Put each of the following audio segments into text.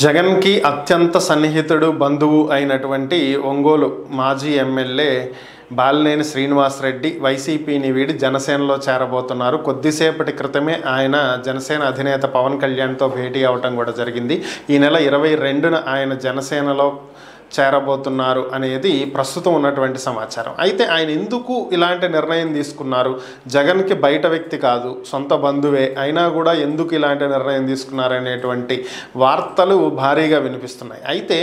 జగన్కి అత్యంత సన్నిహితుడు బంధువు అయినటువంటి ఒంగోలు మాజీ ఎమ్మెల్యే బాలినేని శ్రీనివాసరెడ్డి వైసీపీని వీడి జనసేనలో చేరబోతున్నారు. కొద్దిసేపటి క్రితమే ఆయన జనసేన అధినేత పవన్ కళ్యాణ్తో భేటీ అవటం కూడా జరిగింది. ఈ నెల 22న ఆయన జనసేనలో చేరబోతున్నారు అనేది ప్రస్తుతం ఉన్నటువంటి సమాచారం. అయితే ఆయన ఎందుకు ఇలాంటి నిర్ణయం తీసుకున్నారు? జగన్కి బయట వ్యక్తి కాదు, సొంత బంధువే, అయినా కూడా ఎందుకు ఇలాంటి నిర్ణయం తీసుకున్నారు అనేటువంటి వార్తలు భారీగా వినిపిస్తున్నాయి. అయితే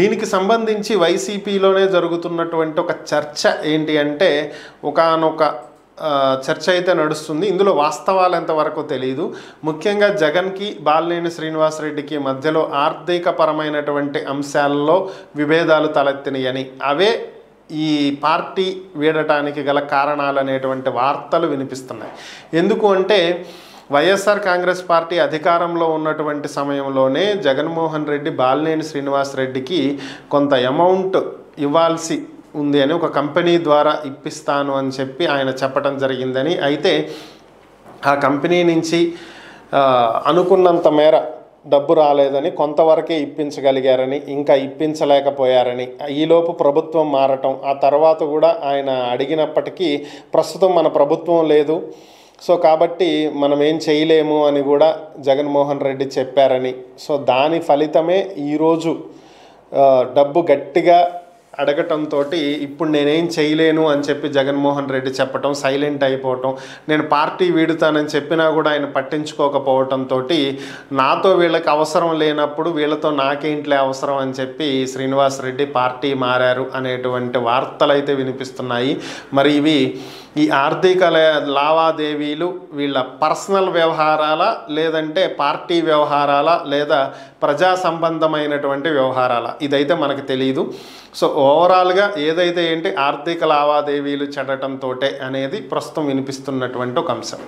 దీనికి సంబంధించి వైసీపీలోనే జరుగుతున్నటువంటి ఒక చర్చ ఏంటి అంటే, ఒకానొక చర్చ అయితే నడుస్తుంది. ఇందులో వాస్తవాలు ఎంతవరకు తెలియదు. ముఖ్యంగా జగన్కి బాలినేని శ్రీనివాసరెడ్డికి మధ్యలో ఆర్థికపరమైనటువంటి అంశాల్లో విభేదాలు తలెత్తినాయని, అవే ఈ పార్టీ వీడటానికి గల కారణాలు అనేటువంటి వార్తలు వినిపిస్తున్నాయి. ఎందుకు అంటే, వైఎస్ఆర్ కాంగ్రెస్ పార్టీ అధికారంలో ఉన్నటువంటి సమయంలోనే జగన్మోహన్ రెడ్డి బాలినేని శ్రీనివాసరెడ్డికి కొంత అమౌంట్ ఇవ్వాల్సి ఉంది అని, ఒక కంపెనీ ద్వారా ఇప్పిస్తాను అని చెప్పి ఆయన చెప్పడం జరిగిందని, అయితే ఆ కంపెనీ నుంచి అనుకున్నంత మేర డబ్బు రాలేదని, కొంతవరకే ఇప్పించగలిగారని, ఇంకా ఇప్పించలేకపోయారని, ఈలోపు ప్రభుత్వం మారటం, ఆ తర్వాత కూడా ఆయన అడిగినప్పటికీ ప్రస్తుతం మన ప్రభుత్వం లేదు, సో కాబట్టి మనం ఏం చేయలేము అని కూడా జగన్మోహన్ రెడ్డి చెప్పారని, సో దాని ఫలితమే ఈరోజు డబ్బు గట్టిగా అడగటంతో ఇప్పుడు నేనేం చేయలేను అని చెప్పి జగన్మోహన్ రెడ్డి చెప్పటం, సైలెంట్ అయిపోవటం, నేను పార్టీ వీడుతానని చెప్పినా కూడా ఆయన పట్టించుకోకపోవటంతో, నాతో వీళ్ళకి అవసరం లేనప్పుడు వీళ్ళతో నాకేంట్లే అవసరం అని చెప్పి శ్రీనివాసరెడ్డి పార్టీ మారారు అనేటువంటి వార్తలు అయితే వినిపిస్తున్నాయి. మరి ఇవి ఈ ఆర్థిక లావాదేవీలు వీళ్ళ పర్సనల్ వ్యవహారాల, లేదంటే పార్టీ వ్యవహారాల, లేదా ప్రజా సంబంధమైనటువంటి వ్యవహారాల, ఇదైతే మనకు తెలియదు. సో ఓవరాల్గా ఏదైతే ఏంటి ఆర్థిక లావాదేవీలు చెడటంతో అనేది ప్రస్తుతం వినిపిస్తున్నటువంటి ఒక అంశం.